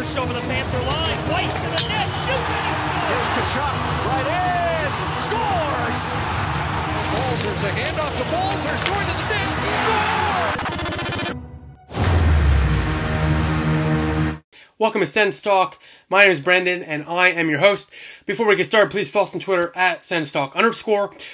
bursts over the Panther line. White to the net. Shoot and he scores. Here's Kachuk. Right in. Scores. Balzer's a handoff to Balzer's going to the net. Score! Welcome to Sens Talk. My name is Brendan, and I am your host. Before we get started, please follow us on Twitter at SensTalk_.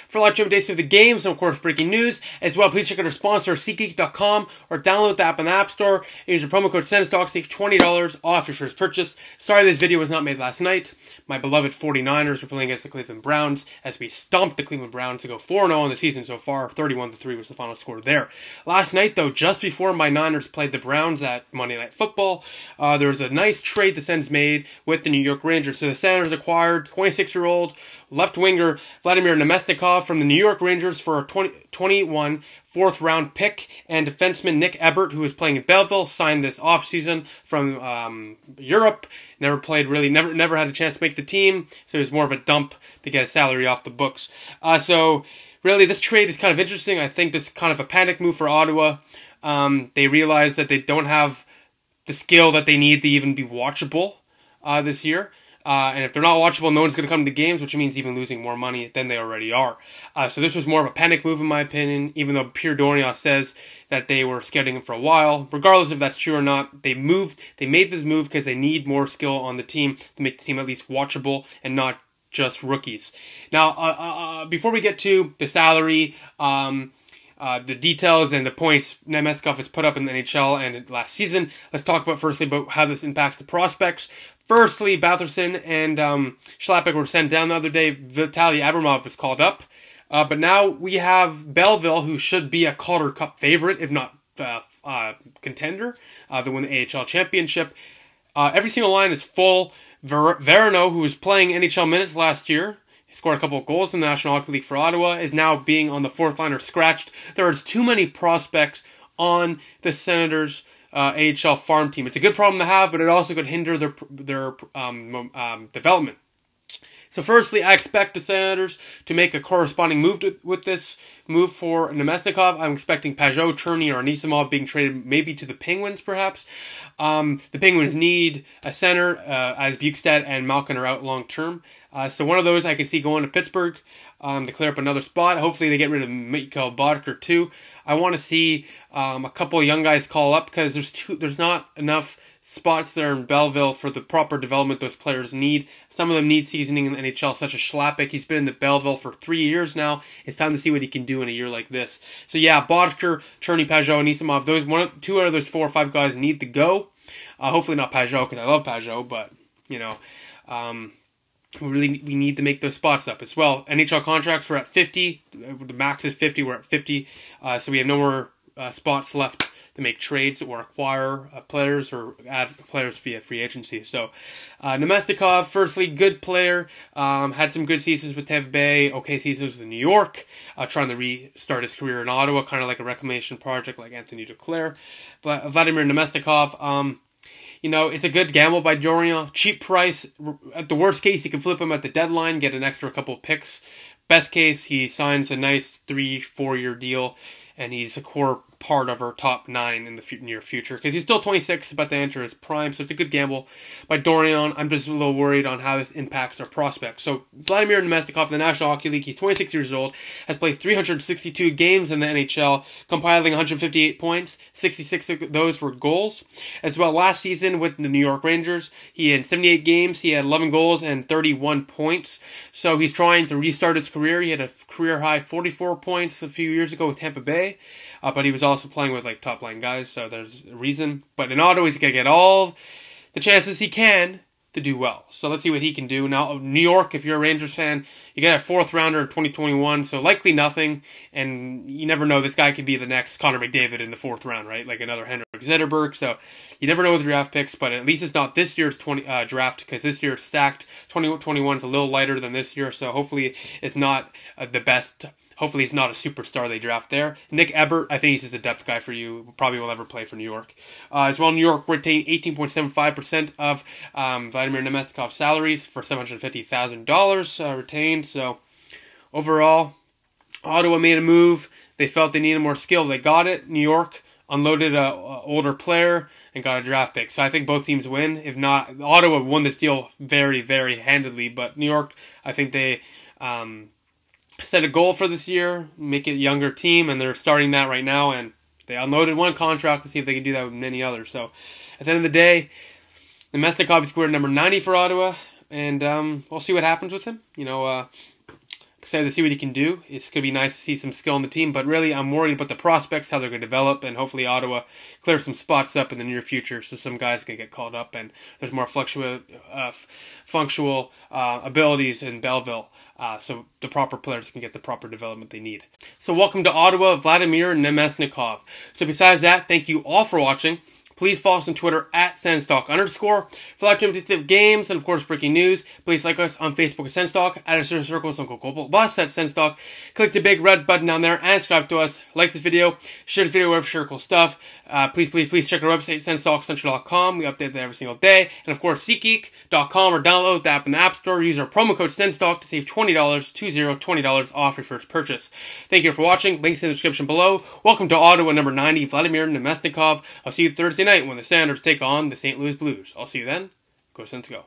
For live updates of the games and, of course, breaking news. As well, please check out our sponsor, SeatGeek.com, or download the app in the App Store. Use the promo code SensTalk, save $20 off your first purchase. Sorry this video was not made last night. My beloved 49ers were playing against the Cleveland Browns as we stomped the Cleveland Browns to go 4-0 in the season so far. 31-3 was the final score there. Last night, though, just before my Niners played the Browns at Monday Night Football, there was a nice trade the Sens made with the New York Rangers. So the Senators acquired 26-year-old left winger Vladislav Namestnikov from the New York Rangers for a 2021 fourth-round pick, and defenseman Nick Ebbert, who was playing in Belleville, signed this offseason from Europe. Never had a chance to make the team, so it was more of a dump to get a salary off the books. So really, this trade is kind of interesting. I think this is kind of a panic move for Ottawa. They realize that they don't have the skill that they need to even be watchable this year. And if they're not watchable, no one's going to come to games, which means even losing more money than they already are. So this was more of a panic move, in my opinion, even though Pierre Dorion says that they were scouting him for a while. Regardless if that's true or not, they made this move because they need more skill on the team to make the team at least watchable and not just rookies. Now, before we get to the salary, the details and the points Namestnikov has put up in the NHL and last season, let's talk firstly about how this impacts the prospects. Firstly, Batherson and Schlappick were sent down the other day. Vitaly Abramov was called up. But now we have Belleville, who should be a Calder Cup favorite, if not contender, to win the AHL championship. Every single line is full. Verano, who was playing NHL minutes last year, he scored a couple of goals in the National Hockey League for Ottawa, is now being on the fourth line or scratched. There is too many prospects on the Senators' AHL farm team. It's a good problem to have, but it also could hinder their development. So firstly, I expect the Senators to make a corresponding move with this move for Namestnikov. I'm expecting Pajot, Cherney, or Anisimov being traded maybe to the Penguins, perhaps. The Penguins need a center, as Bukestad and Malkin are out long-term. So one of those I can see going to Pittsburgh to clear up another spot. Hopefully they get rid of Mikhail Bodker too. I want to see a couple of young guys call up because there's not enough spots there in Belleville for the proper development those players need. Some of them need seasoning in the NHL, such as Schlappick. He's been in the Belleville for 3 years now. It's time to see what he can do in a year like this. So yeah, Bodker, Cherney, Pajot, and Anisimov, two out of those 4 or 5 guys need to go. Hopefully not Pajot, because I love Pajot, but, we need to make those spots up as well. NHL contracts, we're at 50. The max is 50. We're at 50. So we have no more spots left to make trades or acquire players or add players via free agency. So Namestnikov, firstly, good player. Had some good seasons with Tampa Bay, okay seasons with New York. Trying to restart his career in Ottawa, kind of like a reclamation project like Anthony Duclair. But Vladimir Namestnikov, it's a good gamble by Dorion. Cheap price. At the worst case, you can flip him at the deadline, get an extra couple of picks. Best case, he signs a nice 3-4 year deal, and he's a core part of our top 9 in the near future. Because he's still 26, about to enter his prime, so it's a good gamble by Dorion. I'm just a little worried on how this impacts our prospects. So, Vladimir Namestnikov in the National Hockey League, he's 26 years old, has played 362 games in the NHL, compiling 158 points. 66 of those were goals. As well, last season with the New York Rangers, he had 78 games, he had 11 goals and 31 points. So, he's trying to restart his career. He had a career-high 44 points a few years ago with Tampa Bay. But he was also playing with top-line guys, so there's a reason. But in Ottawa, he's going to get all the chances he can to do well. So let's see what he can do. Now, New York, if you're a Rangers fan, you get a 4th rounder in 2021, so likely nothing. And you never know, this guy could be the next Connor McDavid in the 4th round, right? Like another Henrik Zetterberg. So you never know with draft picks, but at least it's not this year's draft, because this year it's stacked. 2021 is a little lighter than this year, so hopefully it's not the best. Hopefully he's not a superstar they draft there. Nick Ebbert, I think he's just a depth guy for you. Probably will never play for New York. As well, New York retained 18.75% of Vladimir Namestnikov's salaries for $750,000 retained. So overall, Ottawa made a move. They felt they needed more skill. They got it. New York, unloaded a older player and got a draft pick. So I think both teams win. If not, Ottawa won this deal very, very handedly. But New York, I think they set a goal for this year, make it a younger team, and they're starting that right now. And they unloaded one contract. Let's see if they can do that with many others. So at the end of the day, Namestnikov scored number 90 for Ottawa, and we'll see what happens with him. Excited to see what he can do. It's going to be nice to see some skill on the team, but really I'm worried about the prospects, how they're going to develop, and hopefully Ottawa clears some spots up in the near future so some guys can get called up and there's more functional abilities in Belleville so the proper players can get the proper development they need. So welcome to Ottawa, Vladislav Namestnikov. So besides that, thank you all for watching. Please follow us on Twitter at Senstalk_. For live championship games and, of course, breaking news, please like us on Facebook at Senstalk, add our social circles on Global Bus at Senstalk. Click the big red button down there and subscribe to us. Like this video, share this video wherever you share cool stuff. Please check our website, SenstalkCentral.com. We update that every single day. And, of course, SeatGeek.com or download the app in the App Store. Use our promo code Senstalk to save $20 off your first purchase. Thank you for watching. Links in the description below. Welcome to Ottawa number 90, Vladimir Namestnikov. I'll see you Thursday night when the Sounders take on the St. Louis Blues. I'll see you then. Go Sens, go.